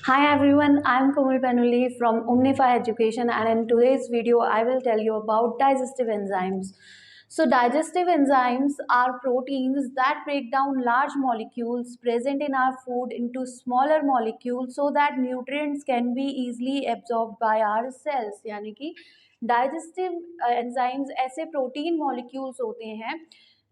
Hi everyone, I am Komal Benuli from Omnify Education, and in today's video I will tell you about digestive enzymes. So digestive enzymes are proteins that break down large molecules present in our food into smaller molecules so that nutrients can be easily absorbed by our cells. यानी कि digestive enzymes ऐसे protein molecules होते हैं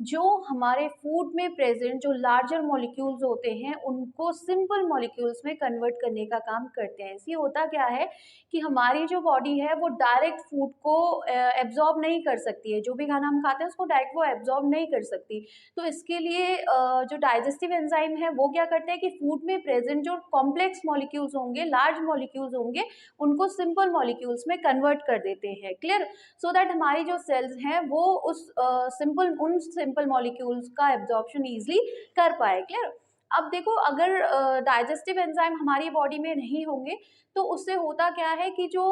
जो हमारे food में present जो larger molecules होते हैं उनको सिंपल मॉलिक्यूल्स में कन्वर्ट करने का काम करते हैं। इसलिए होता क्या है कि हमारी जो बॉडी है वो डायरेक्ट फूड को एब्जॉर्ब नहीं कर सकती है, जो भी खाना हम खाते हैं उसको डायरेक्ट वो एब्जॉर्ब नहीं कर सकती। तो इसके लिए जो डाइजेस्टिव एंजाइम है वो क्या करते हैं कि फूड में प्रेजेंट जो कॉम्प्लेक्स मॉलिक्यूल्स होंगे, लार्ज मॉलिक्यूल्स होंगे, उनको सिंपल मॉलिक्यूल्स में कन्वर्ट कर देते हैं। क्लियर? सो दैट हमारी जो सेल्स हैं वो उस सिंपल मॉलिक्यूल्स का एब्जॉर्प्शन इजीली कर पाए। क्लियर? अब देखो, अगर डाइजेस्टिव एंजाइम हमारी बॉडी में नहीं होंगे तो उससे होता क्या है कि जो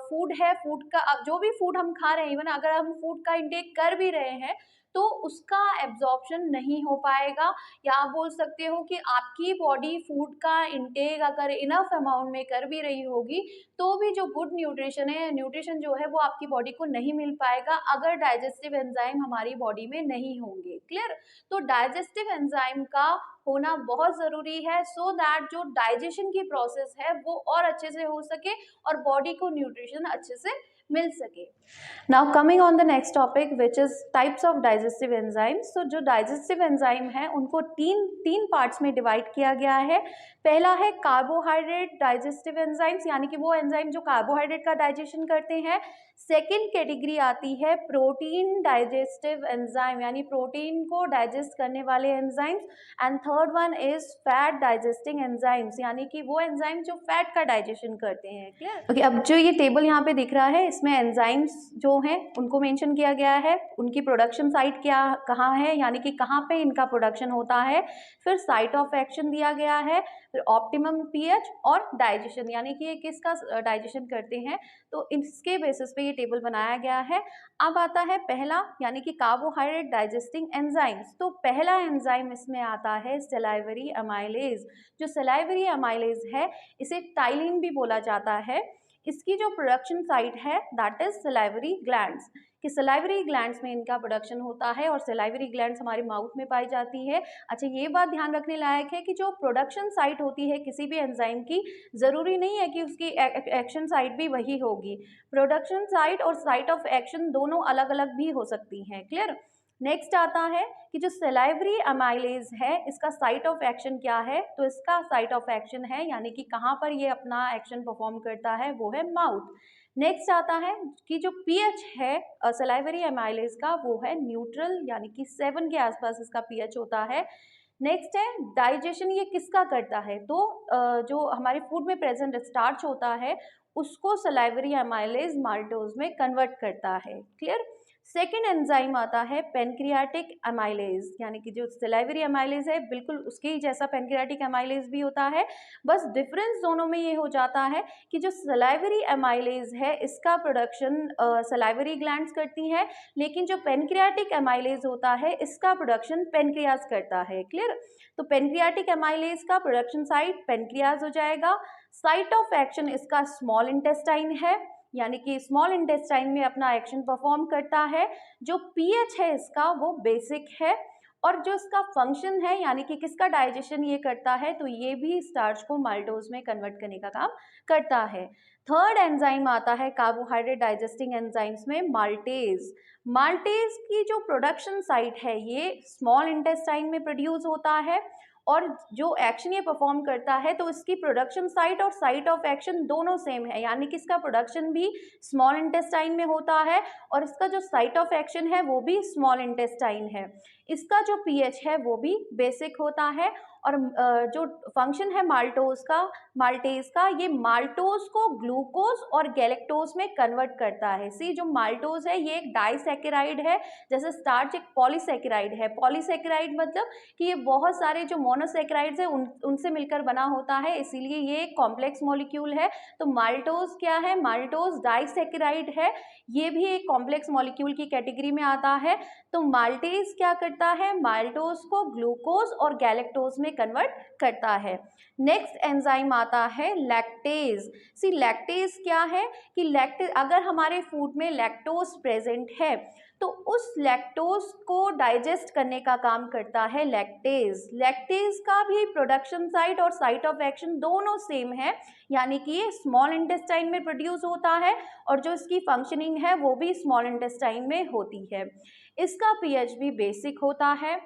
फूड है, फूड का अब जो भी फूड हम खा रहे हैं, इवन अगर हम फूड का इंटेक कर भी रहे हैं तो उसका एब्जॉर्प्शन नहीं हो पाएगा। या आप बोल सकते हो कि आपकी बॉडी फूड का इंटेक अगर इनफ अमाउंट में कर भी रही होगी तो भी जो गुड न्यूट्रिशन है, न्यूट्रिशन जो है वो आपकी बॉडी को नहीं मिल पाएगा अगर डाइजेस्टिव एंजाइम हमारी बॉडी में नहीं होंगे। क्लियर? तो डाइजेस्टिव एंजाइम का होना बहुत ज़रूरी है सो दैट जो डाइजेशन की प्रोसेस है वो और अच्छे से हो सके और बॉडी को न्यूट्रिशन अच्छे से मिल सके। Now coming on the next topic which is types of digestive enzymes. तो जो डाइजेस्टिव एंजाइम है उनको तीन पार्ट्स में डिवाइड किया गया है। पहला है कार्बोहाइड्रेट डाइजेस्टिव एंजाइम्स, यानी कि वो एंजाइम जो कार्बोहाइड्रेट का डाइजेशन करते हैं। सेकेंड कैटेगरी आती है प्रोटीन डाइजेस्टिव एंजाइम, यानी प्रोटीन को डाइजेस्ट करने वाले enzymes. And third one is fat digesting enzymes, यानी कि वो एंजाइम जो फैट का डाइजेशन करते हैं। क्लियर? ओके, अब जो ये टेबल यहाँ पे दिख रहा है इसमें एंजाइम्स जो हैं उनको मेंशन किया गया है, उनकी प्रोडक्शन साइट कहाँ है, यानी कि कहाँ पे इनका प्रोडक्शन होता है, फिर साइट ऑफ एक्शन दिया गया है, फिर ऑप्टिमम पीएच और डाइजेशन, यानी कि ये किसका डाइजेशन करते हैं। तो इसके बेसिस पे ये टेबल बनाया गया है। अब आता है पहला, यानी कि कार्बोहाइड्रेट डाइजेस्टिंग एंजाइम्स। तो पहला एंजाइम इसमें आता है सलाइवरी अमाइलेज। जो सलाइवरी अमाइलेज है इसे टाइलिन भी बोला जाता है। इसकी जो प्रोडक्शन साइट है दैट इज सलाइवरी ग्लैंड्स, कि सलाइवरी ग्लैंड्स में इनका प्रोडक्शन होता है और सलाइवरी ग्लैंड्स हमारे माउथ में पाई जाती है। अच्छा, ये बात ध्यान रखने लायक है कि जो प्रोडक्शन साइट होती है किसी भी एंजाइम की, ज़रूरी नहीं है कि उसकी एक्शन साइट भी वही होगी। प्रोडक्शन साइट और साइट ऑफ एक्शन दोनों अलग अलग भी हो सकती हैं। क्लियर? नेक्स्ट आता है कि जो सलाइवरी अमाइलेज है इसका साइट ऑफ एक्शन क्या है। तो इसका साइट ऑफ एक्शन है, यानी कि कहाँ पर ये अपना एक्शन परफॉर्म करता है, वो है माउथ। नेक्स्ट आता है कि जो पीएच है सलाइवरी अमाइलेज का वो है न्यूट्रल, यानी कि 7 के आसपास इसका पीएच होता है। नेक्स्ट है डाइजेशन, ये किसका करता है, तो जो हमारे फूड में प्रेजेंट स्टार्च होता है उसको सलाइवरी अमाइलेज माल्टोज में कन्वर्ट करता है। क्लियर? सेकेंड एंजाइम आता है पेनक्रियाटिक अमाइलेज, यानी कि जो सलाइवरी अमाइलेज है बिल्कुल उसके ही जैसा पेनक्रियाटिक अमाइलेज भी होता है। बस डिफरेंस दोनों में ये हो जाता है कि जो सलाइवरी अमाइलेज है इसका प्रोडक्शन सलाइवरी ग्लैंड्स करती है, लेकिन जो पेनक्रियाटिक अमाइलेज होता है इसका प्रोडक्शन पेनक्रियाज करता है। क्लियर? तो पेनक्रियाटिक अमाइलेज का प्रोडक्शन साइट पेनक्रियाज हो जाएगा। साइट ऑफ एक्शन इसका स्मॉल इंटेस्टाइन है, यानी कि स्मॉल इंटेस्टाइन में अपना एक्शन परफॉर्म करता है। जो पीएच है इसका वो बेसिक है, और जो इसका फंक्शन है, यानी कि किसका डाइजेशन ये करता है, तो ये भी स्टार्च को माल्टोज में कन्वर्ट करने का काम करता है। थर्ड एंजाइम आता है कार्बोहाइड्रेट डाइजेस्टिंग एंजाइम्स में माल्टेज। माल्टेज की जो प्रोडक्शन साइट है ये स्मॉल इंटेस्टाइन में प्रोड्यूस होता है, और जो एक्शन ये परफॉर्म करता है तो इसकी प्रोडक्शन साइट और साइट ऑफ एक्शन दोनों सेम है, यानी कि इसका प्रोडक्शन भी स्मॉल इंटेस्टाइन में होता है और इसका जो साइट ऑफ एक्शन है वो भी स्मॉल इंटेस्टाइन है। इसका जो पीएच है वो भी बेसिक होता है, और जो फंक्शन है माल्टेज का, ये माल्टोज को ग्लूकोज और गैलेक्टोज में कन्वर्ट करता है। सी, जो माल्टोज है ये एक डाइसैकेराइड है, जैसे स्टार्च एक पॉलीसैकेराइड है। पॉलीसैकेराइड मतलब कि ये बहुत सारे जो मोनोसैकेराइड्स है उनसे मिलकर बना होता है, इसीलिए ये एक कॉम्प्लेक्स मॉलिक्यूल है। तो माल्टोज क्या है, माल्टोज डाइसैकेराइड है, ये भी एक कॉम्प्लेक्स मॉलिक्यूल की कैटेगरी में आता है। तो माल्टेज क्या करता है, माल्टोज को ग्लूकोज और गैलेक्टोज में में कन्वर्ट करता है। नेक्स्ट एंजाइम आता है लैक्टेज। सी लैक्टेज क्या है कि लैक्टेज, अगर हमारे फूड में लैक्टोज प्रेजेंट है तो उस लैक्टोज को डाइजेस्ट करने का काम करता है लैक्टेज। लैक्टेज का भी प्रोडक्शन साइट और साइट ऑफ एक्शन दोनों सेम है, यानी कि ये स्मॉल इंटेस्टाइन में प्रोड्यूस होता है और जो इसकी फंक्शनिंग है वो भी स्मॉल इंटेस्टाइन में होती है। इसका पीएच भी बेसिक होता है।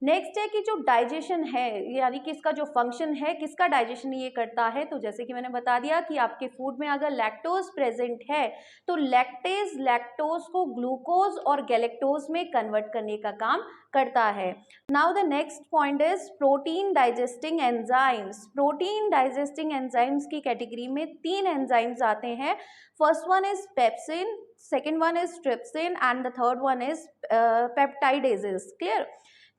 नेक्स्ट है कि जो डाइजेशन है, यानी कि इसका जो फंक्शन है, किसका डाइजेशन ये करता है, तो जैसे कि मैंने बता दिया कि आपके फूड में अगर लैक्टोज प्रेजेंट है तो लैक्टेज लैक्टोज को ग्लूकोज और गैलेक्टोज में कन्वर्ट करने का काम करता है। Now the next point is protein digesting enzymes. Protein digesting enzymes की कैटेगरी में 3 एंजाइम्स आते हैं। First one is pepsin, second one is trypsin and the third one is peptidases. Clear?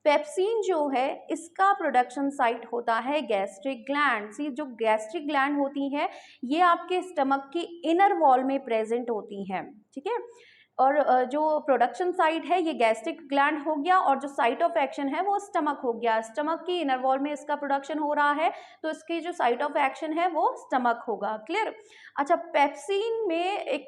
Pepsin जो है इसका प्रोडक्शन साइट होता है gastric gland. सी जो गैस्ट्रिक ग्लैंड होती है ये आपके स्टमक की इनर वॉल में प्रेजेंट होती हैं, ठीक है। और जो प्रोडक्शन साइट है ये गैस्ट्रिक ग्लैंड हो गया और जो साइट ऑफ एक्शन है वो स्टमक हो गया। स्टमक की इनर वॉल में इसका प्रोडक्शन हो रहा है तो इसकी जो साइट ऑफ एक्शन है वो स्टमक होगा। क्लियर? अच्छा, पेप्सिन में एक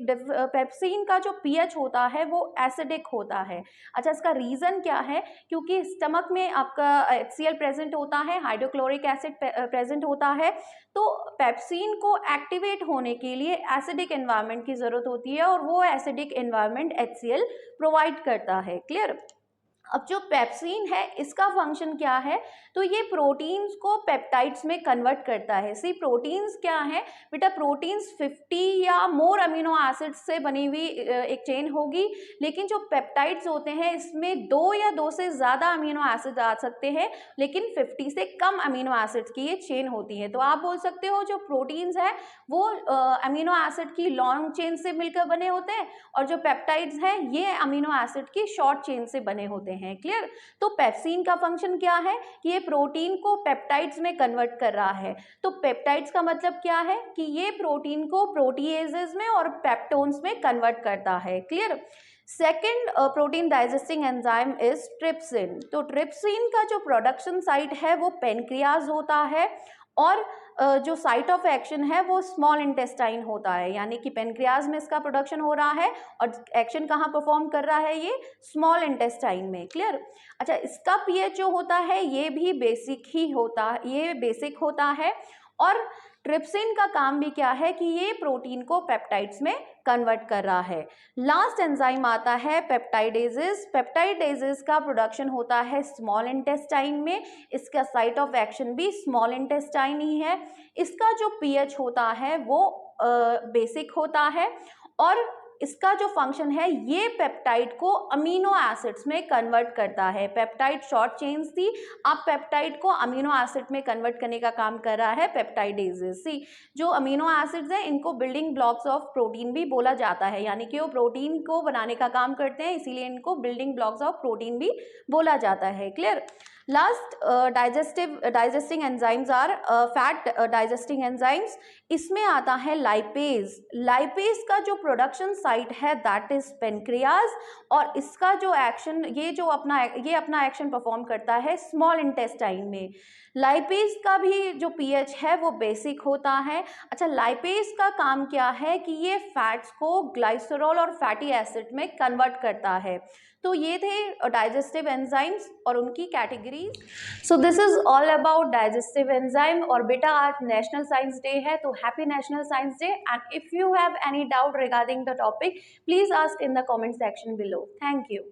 पेप्सिन का जो पीएच होता है वो एसिडिक होता है। अच्छा, इसका रीज़न क्या है? क्योंकि स्टमक में आपका HCl प्रेजेंट होता है, हाइड्रोक्लोरिक एसिड प्रेजेंट होता है, तो पेप्सिन को एक्टिवेट होने के लिए एसिडिक एनवायरनमेंट की ज़रूरत होती है और वो एसिडिक एनवायरनमेंट HCl प्रोवाइड करता है। क्लियर? अब जो पेप्सिन है इसका फंक्शन क्या है? तो ये प्रोटीन्स को पेप्टाइड्स में कन्वर्ट करता है। सी प्रोटीन्स क्या है बेटा? प्रोटीन्स 50 या मोर अमीनो एसिड्स से बनी हुई एक चेन होगी, लेकिन जो पेप्टाइड्स होते हैं इसमें 2 या 2 से ज़्यादा अमीनो एसिड आ सकते हैं, लेकिन 50 से कम अमीनो एसिड्स की ये चेन होती है। तो आप बोल सकते हो जो प्रोटीन्स है वो अमीनो एसिड की लॉन्ग चेन से मिलकर बने होते हैं और जो पेप्टाइड्स हैं ये अमीनो एसिड की शॉर्ट चेन से बने होते हैं। क्लियर? तो पेप्सिन का फंक्शन क्या है कि ये प्रोटीन को पेप्टाइड्स में कन्वर्ट कर रहा है। तो पेप्टाइड्स का मतलब क्या है कि ये प्रोटीन को प्रोटीएजेस में और पेप्टोन्स में कन्वर्ट करता है। Clear? Second protein digesting enzyme is trypsin. तो ट्रिप्सिन का जो प्रोडक्शन साइट है वो पेनक्रियाज होता है और जो साइट ऑफ एक्शन है वो स्मॉल इंटेस्टाइन होता है, यानी कि पेनक्रियाज में इसका प्रोडक्शन हो रहा है और एक्शन कहाँ परफॉर्म कर रहा है? ये स्मॉल इंटेस्टाइन में। क्लियर? अच्छा, इसका पीएच जो होता है ये भी बेसिक ही होता है, ये बेसिक होता है। और ट्रिप्सिन का काम भी क्या है कि ये प्रोटीन को पेप्टाइड्स में कन्वर्ट कर रहा है। लास्ट एंजाइम आता है पेप्टाइडेजेस। पेप्टाइडेजेस का प्रोडक्शन होता है स्मॉल इंटेस्टाइन में, इसका साइट ऑफ एक्शन भी स्मॉल इंटेस्टाइन ही है। इसका जो पीएच होता है वो बेसिक होता है और इसका जो फंक्शन है ये पेप्टाइड को अमीनो एसिड्स में कन्वर्ट करता है। पेप्टाइड शॉर्ट चेन्स थी, अब पेप्टाइड को अमीनो एसिड में कन्वर्ट करने का काम कर रहा है पेप्टाइडेजेस। सी जो अमीनो एसिड्स हैं इनको बिल्डिंग ब्लॉक्स ऑफ प्रोटीन भी बोला जाता है, यानी कि वो प्रोटीन को बनाने का काम करते हैं, इसीलिए इनको बिल्डिंग ब्लॉक्स ऑफ प्रोटीन भी बोला जाता है। Clear? Last digesting enzymes are fat digesting enzymes. इसमें आता है लाइपेज। लाइपेज का जो प्रोडक्शन साइट है दैट इज पेनक्रियाज और इसका जो एक्शन ये अपना एक्शन परफॉर्म करता है स्मॉल इंटेस्टाइन में। लाइपेज का भी जो पीएच है वो बेसिक होता है। अच्छा, लाइपेज का काम क्या है कि ये फैट्स को ग्लाइसरॉल और फैटी एसिड में कन्वर्ट करता है। तो ये थे डाइजेस्टिव एंजाइम्स और उनकी categories. So this is all about digestive enzyme. और बेटा आज नेशनल साइंस डे है तो happy national science day. And if you have any doubt regarding the topic please ask in the comment section below. Thank you.